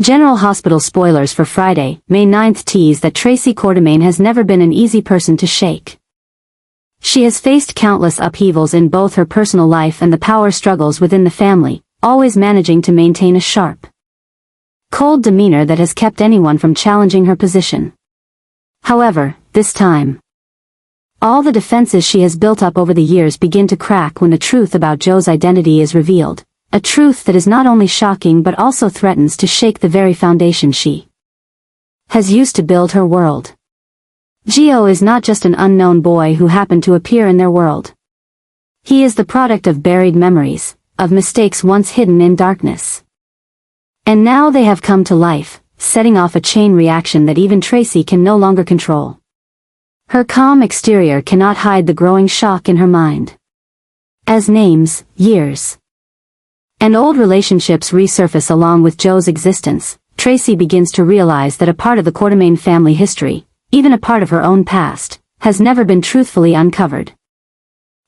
General Hospital spoilers for Friday, May 9th tease that Tracy Quartermaine has never been an easy person to shake. She has faced countless upheavals in both her personal life and the power struggles within the family, always managing to maintain a sharp, cold demeanor that has kept anyone from challenging her position. However, this time, all the defenses she has built up over the years begin to crack when the truth about Joe's identity is revealed. A truth that is not only shocking but also threatens to shake the very foundation she has used to build her world. Gio is not just an unknown boy who happened to appear in their world. He is the product of buried memories, of mistakes once hidden in darkness. And now they have come to life, setting off a chain reaction that even Tracy can no longer control. Her calm exterior cannot hide the growing shock in her mind. As names, years, and old relationships resurface along with Joe's existence, Tracy begins to realize that a part of the Quartermaine family history, even a part of her own past, has never been truthfully uncovered.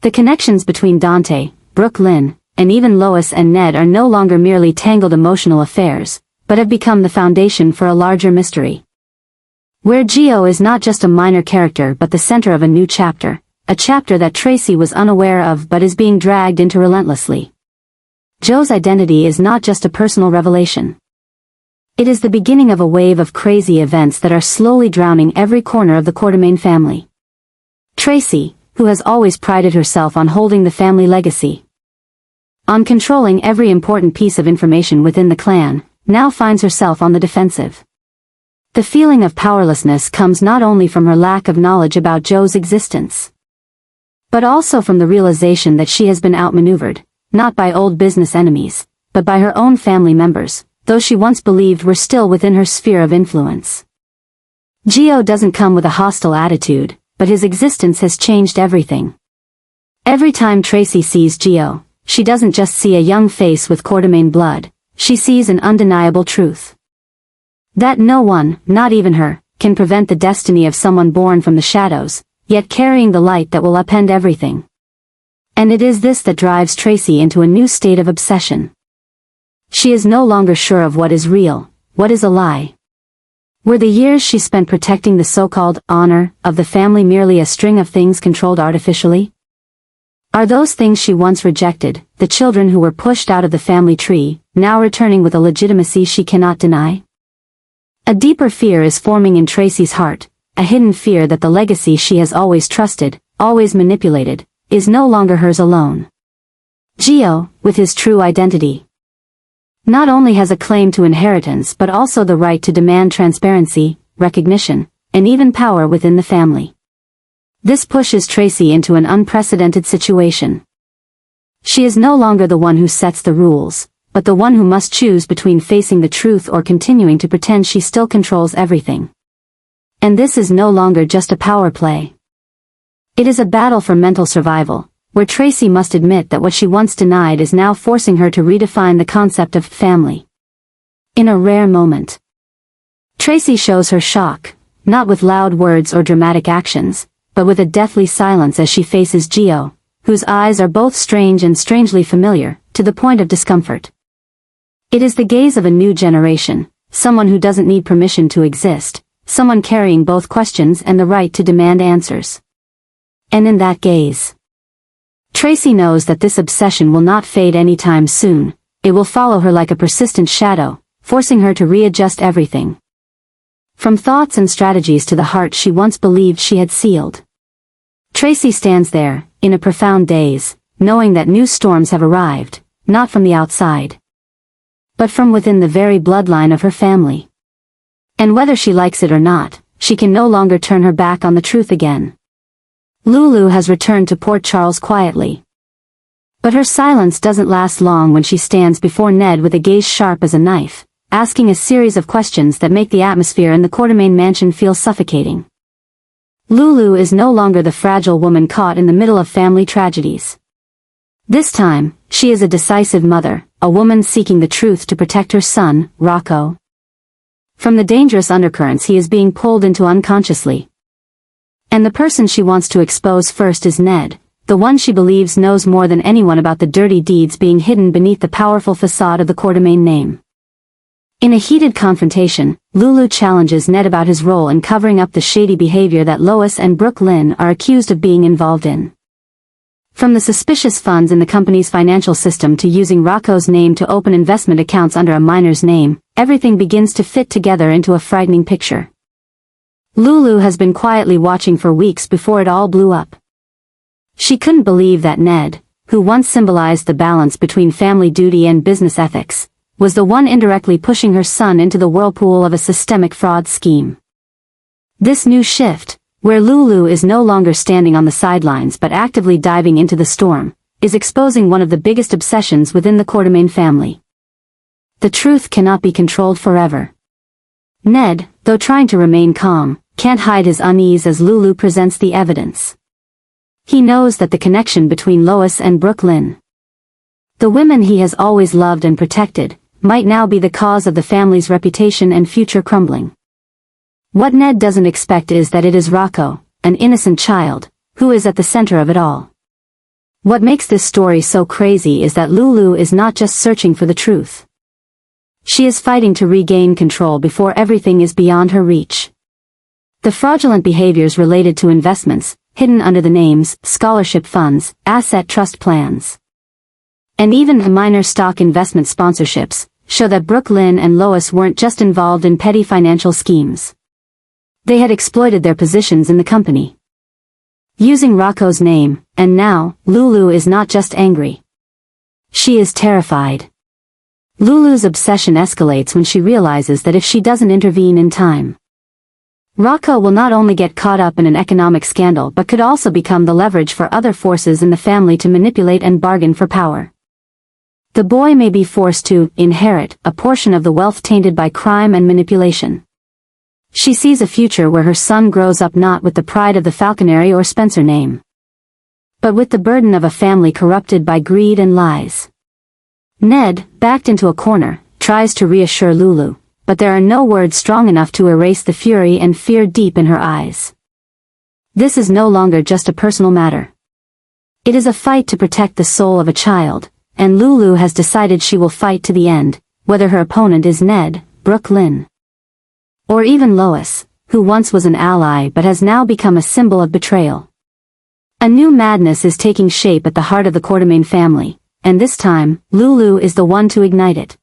The connections between Dante, Brooke Lynn, and even Lois and Ned are no longer merely tangled emotional affairs, but have become the foundation for a larger mystery, where Gio is not just a minor character but the center of a new chapter, a chapter that Tracy was unaware of but is being dragged into relentlessly. Joe's identity is not just a personal revelation. It is the beginning of a wave of crazy events that are slowly drowning every corner of the Quartermaine family. Tracy, who has always prided herself on holding the family legacy, on controlling every important piece of information within the clan, now finds herself on the defensive. The feeling of powerlessness comes not only from her lack of knowledge about Joe's existence, but also from the realization that she has been outmaneuvered, not by old business enemies, but by her own family members, those she once believed were still within her sphere of influence. Gio doesn't come with a hostile attitude, but his existence has changed everything. Every time Tracy sees Gio, she doesn't just see a young face with Quartermaine blood, she sees an undeniable truth. That no one, not even her, can prevent the destiny of someone born from the shadows, yet carrying the light that will upend everything. And it is this that drives Tracy into a new state of obsession. She is no longer sure of what is real, what is a lie. Were the years she spent protecting the so-called honor of the family merely a string of things controlled artificially? Are those things she once rejected, the children who were pushed out of the family tree, now returning with a legitimacy she cannot deny? A deeper fear is forming in Tracy's heart, a hidden fear that the legacy she has always trusted, always manipulated, is no longer hers alone. Gio, with his true identity, not only has a claim to inheritance but also the right to demand transparency, recognition, and even power within the family. This pushes Tracy into an unprecedented situation. She is no longer the one who sets the rules, but the one who must choose between facing the truth or continuing to pretend she still controls everything. And this is no longer just a power play. It is a battle for mental survival, where Tracy must admit that what she once denied is now forcing her to redefine the concept of family. In a rare moment, Tracy shows her shock, not with loud words or dramatic actions, but with a deathly silence as she faces Gio, whose eyes are both strange and strangely familiar, to the point of discomfort. It is the gaze of a new generation, someone who doesn't need permission to exist, someone carrying both questions and the right to demand answers. And in that gaze, Tracy knows that this obsession will not fade anytime soon, it will follow her like a persistent shadow, forcing her to readjust everything. From thoughts and strategies to the heart she once believed she had sealed. Tracy stands there, in a profound daze, knowing that new storms have arrived, not from the outside, but from within the very bloodline of her family. And whether she likes it or not, she can no longer turn her back on the truth again. Lulu has returned to Port Charles quietly. But her silence doesn't last long when she stands before Ned with a gaze sharp as a knife, asking a series of questions that make the atmosphere in the Quartermaine mansion feel suffocating. Lulu is no longer the fragile woman caught in the middle of family tragedies. This time, she is a decisive mother, a woman seeking the truth to protect her son, Rocco, from the dangerous undercurrents he is being pulled into unconsciously. And the person she wants to expose first is Ned, the one she believes knows more than anyone about the dirty deeds being hidden beneath the powerful facade of the Quartermaine name. In a heated confrontation, Lulu challenges Ned about his role in covering up the shady behavior that Lois and Brooke Lynn are accused of being involved in. From the suspicious funds in the company's financial system to using Rocco's name to open investment accounts under a minor's name, everything begins to fit together into a frightening picture. Lulu has been quietly watching for weeks before it all blew up. She couldn't believe that Ned, who once symbolized the balance between family duty and business ethics, was the one indirectly pushing her son into the whirlpool of a systemic fraud scheme. This new shift, where Lulu is no longer standing on the sidelines but actively diving into the storm, is exposing one of the biggest obsessions within the Quartermaine family. The truth cannot be controlled forever. Ned, though trying to remain calm, can't hide his unease as Lulu presents the evidence. He knows that the connection between Lois and Brooke Lynn, the women he has always loved and protected, might now be the cause of the family's reputation and future crumbling. What Ned doesn't expect is that it is Rocco, an innocent child, who is at the center of it all. What makes this story so crazy is that Lulu is not just searching for the truth. She is fighting to regain control before everything is beyond her reach. The fraudulent behaviors related to investments, hidden under the names, scholarship funds, asset trust plans, and even the minor stock investment sponsorships, show that Brooke Lynn and Lois weren't just involved in petty financial schemes. They had exploited their positions in the company, using Rocco's name, and now, Lulu is not just angry. She is terrified. Lulu's obsession escalates when she realizes that if she doesn't intervene in time, Rocco will not only get caught up in an economic scandal but could also become the leverage for other forces in the family to manipulate and bargain for power. The boy may be forced to inherit a portion of the wealth tainted by crime and manipulation. She sees a future where her son grows up not with the pride of the Falconeri or Spencer name, but with the burden of a family corrupted by greed and lies. Ned, backed into a corner, tries to reassure Lulu, but there are no words strong enough to erase the fury and fear deep in her eyes. This is no longer just a personal matter. It is a fight to protect the soul of a child, and Lulu has decided she will fight to the end, whether her opponent is Ned, Brooke Lynn, or even Lois, who once was an ally but has now become a symbol of betrayal. A new madness is taking shape at the heart of the Quartermaine family, and this time, Lulu is the one to ignite it.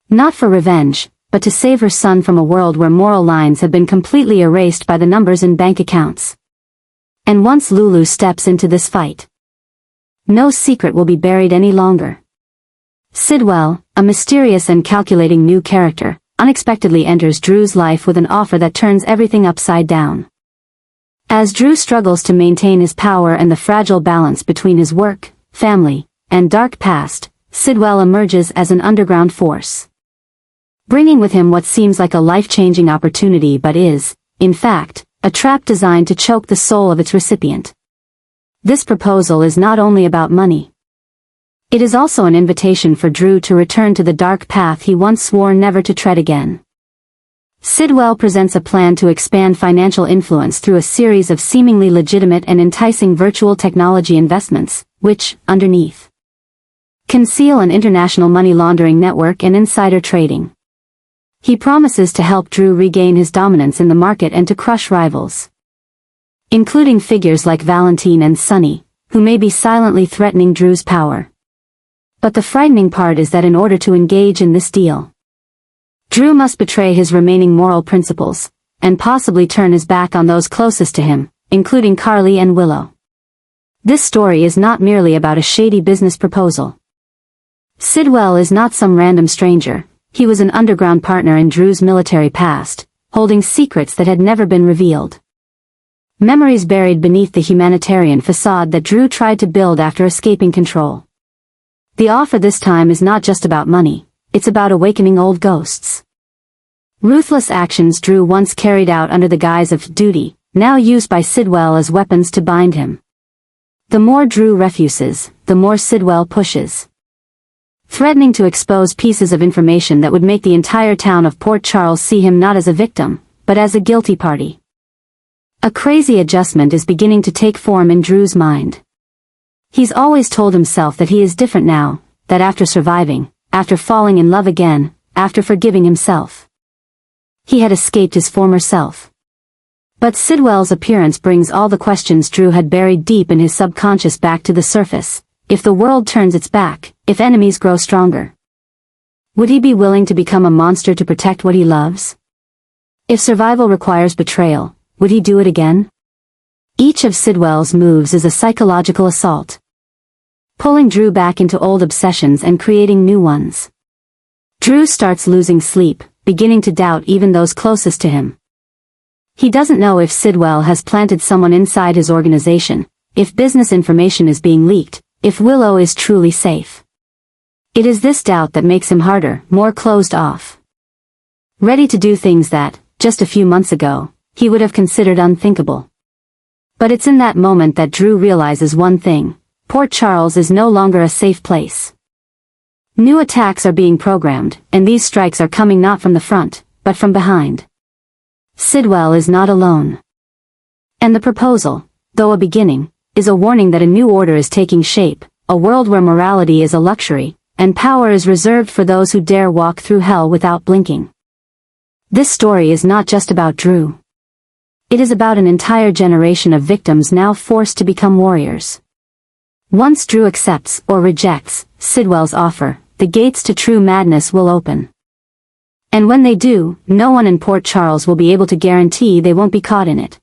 Not for revenge, but to save her son from a world where moral lines have been completely erased by the numbers in bank accounts. And once Lulu steps into this fight, no secret will be buried any longer. Sidwell, a mysterious and calculating new character, unexpectedly enters Drew's life with an offer that turns everything upside down. As Drew struggles to maintain his power and the fragile balance between his work, family, and dark past, Sidwell emerges as an underground force, bringing with him what seems like a life-changing opportunity but is, in fact, a trap designed to choke the soul of its recipient. This proposal is not only about money. It is also an invitation for Drew to return to the dark path he once swore never to tread again. Sidwell presents a plan to expand financial influence through a series of seemingly legitimate and enticing virtual technology investments, which, underneath, conceal an international money laundering network and insider trading. He promises to help Drew regain his dominance in the market and to crush rivals, including figures like Valentine and Sonny, who may be silently threatening Drew's power. But the frightening part is that in order to engage in this deal, Drew must betray his remaining moral principles, and possibly turn his back on those closest to him, including Carly and Willow. This story is not merely about a shady business proposal. Sidwell is not some random stranger. He was an underground partner in Drew's military past, holding secrets that had never been revealed. Memories buried beneath the humanitarian facade that Drew tried to build after escaping control. The offer this time is not just about money, it's about awakening old ghosts. Ruthless actions Drew once carried out under the guise of duty, now used by Sidwell as weapons to bind him. The more Drew refuses, the more Sidwell pushes, threatening to expose pieces of information that would make the entire town of Port Charles see him not as a victim, but as a guilty party. A crazy adjustment is beginning to take form in Drew's mind. He's always told himself that he is different now, that after surviving, after falling in love again, after forgiving himself. He had escaped his former self. But Sidwell's appearance brings all the questions Drew had buried deep in his subconscious back to the surface. If the world turns its back, if enemies grow stronger, would he be willing to become a monster to protect what he loves? If survival requires betrayal, would he do it again? Each of Sidwell's moves is a psychological assault, pulling Drew back into old obsessions and creating new ones. Drew starts losing sleep, beginning to doubt even those closest to him. He doesn't know if Sidwell has planted someone inside his organization, if business information is being leaked, if Willow is truly safe. It is this doubt that makes him harder, more closed off. Ready to do things that, just a few months ago, he would have considered unthinkable. But it's in that moment that Drew realizes one thing: Port Charles is no longer a safe place. New attacks are being programmed, and these strikes are coming not from the front, but from behind. Sidwell is not alone. And the proposal, though a beginning, is a warning that a new order is taking shape, a world where morality is a luxury, and power is reserved for those who dare walk through hell without blinking. This story is not just about Drew. It is about an entire generation of victims now forced to become warriors. Once Drew accepts, or rejects, Sidwell's offer, the gates to true madness will open. And when they do, no one in Port Charles will be able to guarantee they won't be caught in it.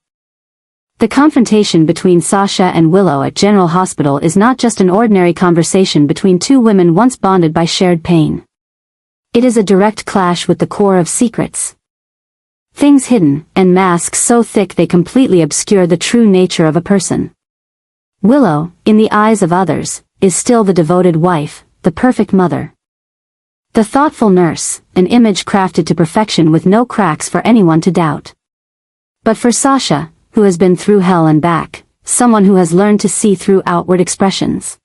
The confrontation between Sasha and Willow at General Hospital is not just an ordinary conversation between two women once bonded by shared pain. It is a direct clash with the core of secrets. Things hidden, and masks so thick they completely obscure the true nature of a person. Willow, in the eyes of others, is still the devoted wife, the perfect mother. The thoughtful nurse, an image crafted to perfection with no cracks for anyone to doubt. But for Sasha, who has been through hell and back, someone who has learned to see through outward expressions.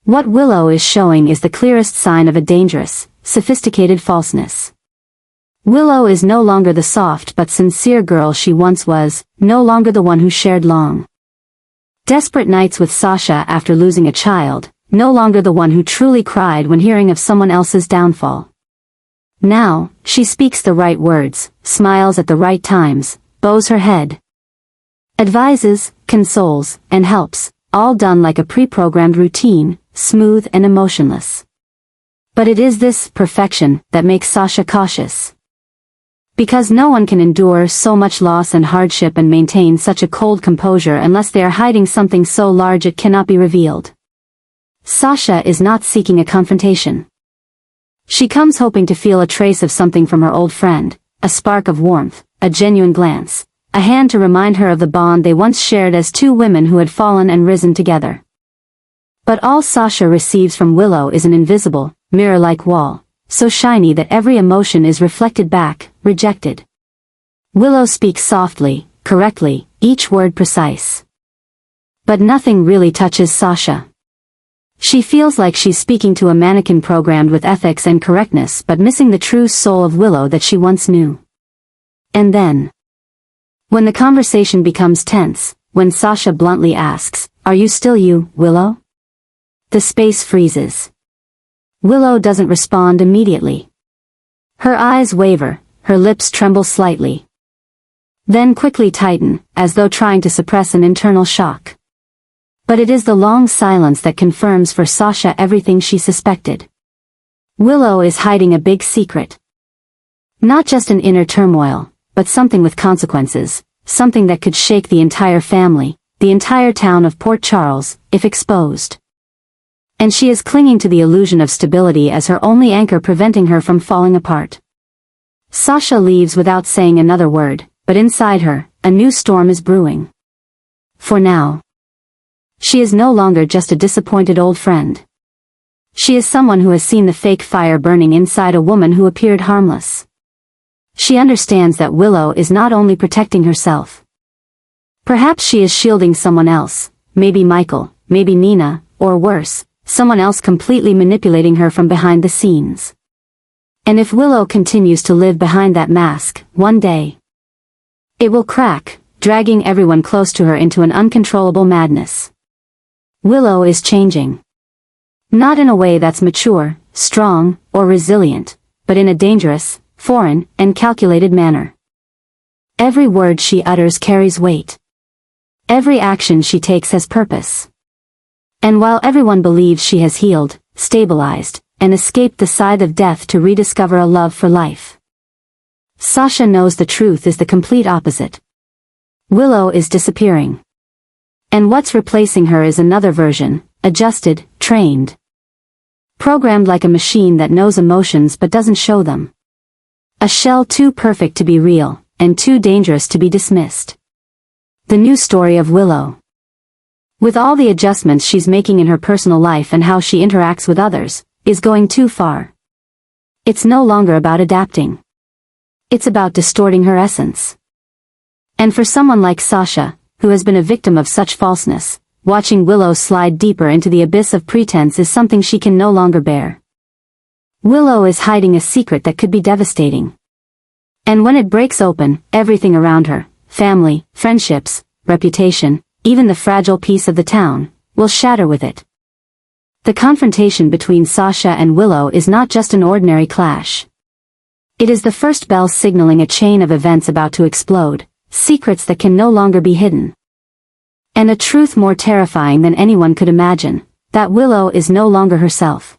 What Willow is showing is the clearest sign of a dangerous, sophisticated falseness. Willow is no longer the soft but sincere girl she once was, no longer the one who shared long, desperate nights with Sasha after losing a child, no longer the one who truly cried when hearing of someone else's downfall. Now, she speaks the right words, smiles at the right times, bows her head, advises, consoles, and helps, all done like a pre-programmed routine, smooth and emotionless. But it is this perfection that makes Sasha cautious. Because no one can endure so much loss and hardship and maintain such a cold composure unless they are hiding something so large it cannot be revealed. Sasha is not seeking a confrontation. She comes hoping to feel a trace of something from her old friend, a spark of warmth, a genuine glance, a hand to remind her of the bond they once shared as two women who had fallen and risen together. But all Sasha receives from Willow is an invisible, mirror-like wall, so shiny that every emotion is reflected back, rejected. Willow speaks softly, correctly, each word precise. But nothing really touches Sasha. She feels like she's speaking to a mannequin programmed with ethics and correctness but missing the true soul of Willow that she once knew. And then, when the conversation becomes tense, when Sasha bluntly asks, "Are you still you, Willow?" the space freezes. Willow doesn't respond immediately. Her eyes waver, her lips tremble slightly, then quickly tighten, as though trying to suppress an internal shock. But it is the long silence that confirms for Sasha everything she suspected. Willow is hiding a big secret. Not just an inner turmoil, but something with consequences, something that could shake the entire family, the entire town of Port Charles, if exposed. And she is clinging to the illusion of stability as her only anchor preventing her from falling apart. Sasha leaves without saying another word, but inside her, a new storm is brewing. For now, she is no longer just a disappointed old friend. She is someone who has seen the fake fire burning inside a woman who appeared harmless. She understands that Willow is not only protecting herself. Perhaps she is shielding someone else, maybe Michael, maybe Nina, or worse, someone else completely manipulating her from behind the scenes. And if Willow continues to live behind that mask, one day, it will crack, dragging everyone close to her into an uncontrollable madness. Willow is changing. Not in a way that's mature, strong, or resilient, but in a dangerous, foreign, and calculated manner. Every word she utters carries weight. Every action she takes has purpose. And while everyone believes she has healed, stabilized, and escaped the scythe of death to rediscover a love for life, Sasha knows the truth is the complete opposite. Willow is disappearing. And what's replacing her is another version, adjusted, trained. Programmed like a machine that knows emotions but doesn't show them. A shell too perfect to be real, and too dangerous to be dismissed. The new story of Willow. With all the adjustments she's making in her personal life and how she interacts with others, is going too far. It's no longer about adapting. It's about distorting her essence. And for someone like Sasha, who has been a victim of such falseness, watching Willow slide deeper into the abyss of pretense is something she can no longer bear. Willow is hiding a secret that could be devastating. And when it breaks open, everything around her, family, friendships, reputation, even the fragile peace of the town, will shatter with it. The confrontation between Sasha and Willow is not just an ordinary clash. It is the first bell signaling a chain of events about to explode, secrets that can no longer be hidden. And a truth more terrifying than anyone could imagine, that Willow is no longer herself.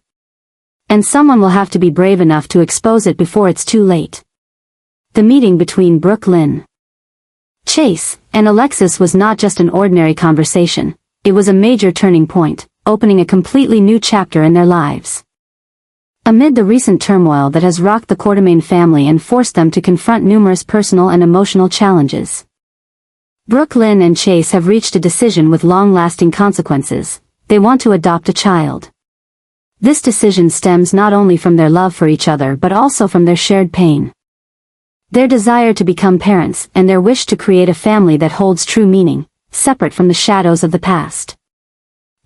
And someone will have to be brave enough to expose it before it's too late. The meeting between Brooke Lynn, Chase, and Alexis was not just an ordinary conversation, it was a major turning point, opening a completely new chapter in their lives. Amid the recent turmoil that has rocked the Quartermaine family and forced them to confront numerous personal and emotional challenges, Brooke Lynn and Chase have reached a decision with long-lasting consequences. They want to adopt a child. This decision stems not only from their love for each other but also from their shared pain. Their desire to become parents and their wish to create a family that holds true meaning, separate from the shadows of the past.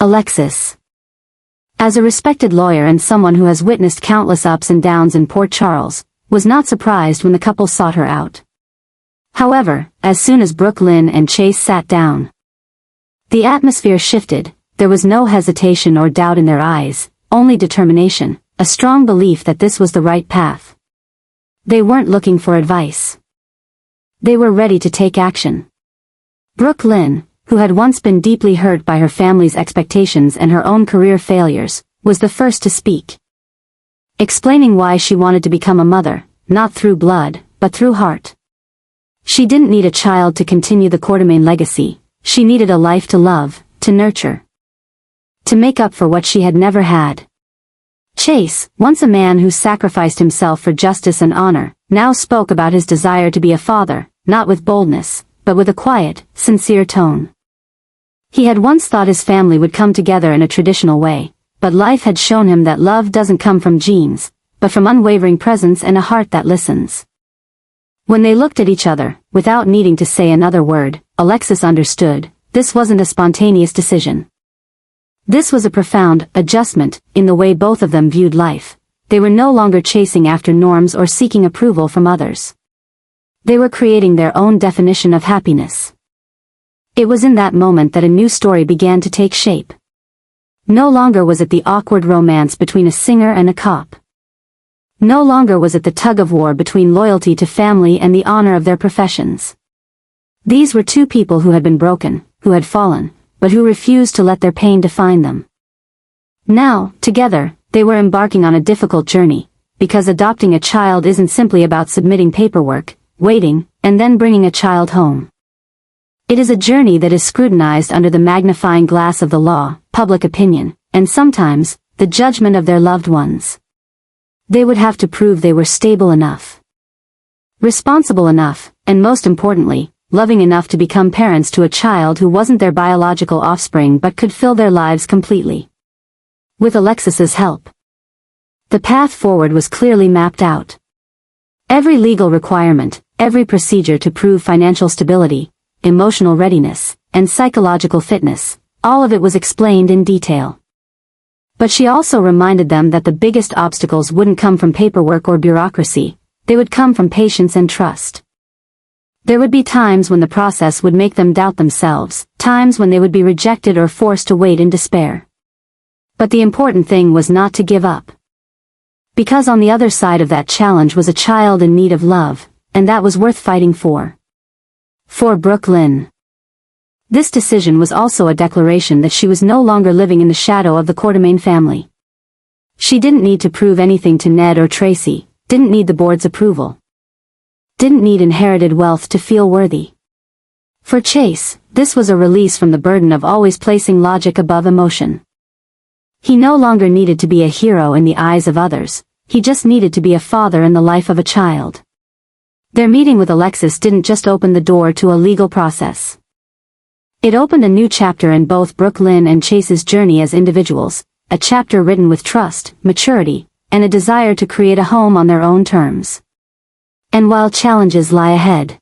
Alexis. As a respected lawyer and someone who has witnessed countless ups and downs in Port Charles, was not surprised when the couple sought her out. However, as soon as Brooke Lynn and Chase sat down, the atmosphere shifted. There was no hesitation or doubt in their eyes, only determination, a strong belief that this was the right path. They weren't looking for advice. They were ready to take action. Brooke Lynn, who had once been deeply hurt by her family's expectations and her own career failures, was the first to speak. Explaining why she wanted to become a mother, not through blood, but through heart. She didn't need a child to continue the Quartermaine legacy, she needed a life to love, to nurture. To make up for what she had never had. Chase, once a man who sacrificed himself for justice and honor, now spoke about his desire to be a father, not with boldness, but with a quiet, sincere tone. He had once thought his family would come together in a traditional way, but life had shown him that love doesn't come from genes, but from unwavering presence and a heart that listens. When they looked at each other, without needing to say another word, Alexis understood, this wasn't a spontaneous decision. This was a profound adjustment in the way both of them viewed life. They were no longer chasing after norms or seeking approval from others. They were creating their own definition of happiness. It was in that moment that a new story began to take shape. No longer was it the awkward romance between a singer and a cop. No longer was it the tug-of-war between loyalty to family and the honor of their professions. These were two people who had been broken, who had fallen, but who refused to let their pain define them. Now, together, they were embarking on a difficult journey, because adopting a child isn't simply about submitting paperwork, waiting, and then bringing a child home. It is a journey that is scrutinized under the magnifying glass of the law, public opinion, and sometimes, the judgment of their loved ones. They would have to prove they were stable enough, responsible enough, and most importantly, loving enough to become parents to a child who wasn't their biological offspring but could fill their lives completely. With Alexis's help, the path forward was clearly mapped out. Every legal requirement, every procedure to prove financial stability, emotional readiness, and psychological fitness, all of it was explained in detail. But she also reminded them that the biggest obstacles wouldn't come from paperwork or bureaucracy, they would come from patience and trust. There would be times when the process would make them doubt themselves, times when they would be rejected or forced to wait in despair. But the important thing was not to give up. Because on the other side of that challenge was a child in need of love, and that was worth fighting for. For Brooke Lynn. This decision was also a declaration that she was no longer living in the shadow of the Quartermaine family. She didn't need to prove anything to Ned or Tracy, didn't need the board's approval. Didn't need inherited wealth to feel worthy. For Chase, this was a release from the burden of always placing logic above emotion. He no longer needed to be a hero in the eyes of others, he just needed to be a father in the life of a child. Their meeting with Alexis didn't just open the door to a legal process. It opened a new chapter in both Brooke Lynn and Chase's journey as individuals, a chapter written with trust, maturity, and a desire to create a home on their own terms. And while challenges lie ahead,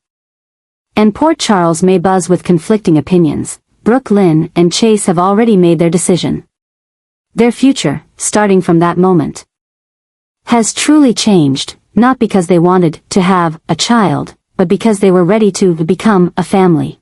and Port Charles may buzz with conflicting opinions, Brooke Lynn and Chase have already made their decision. Their future, starting from that moment, has truly changed, not because they wanted to have a child, but because they were ready to become a family.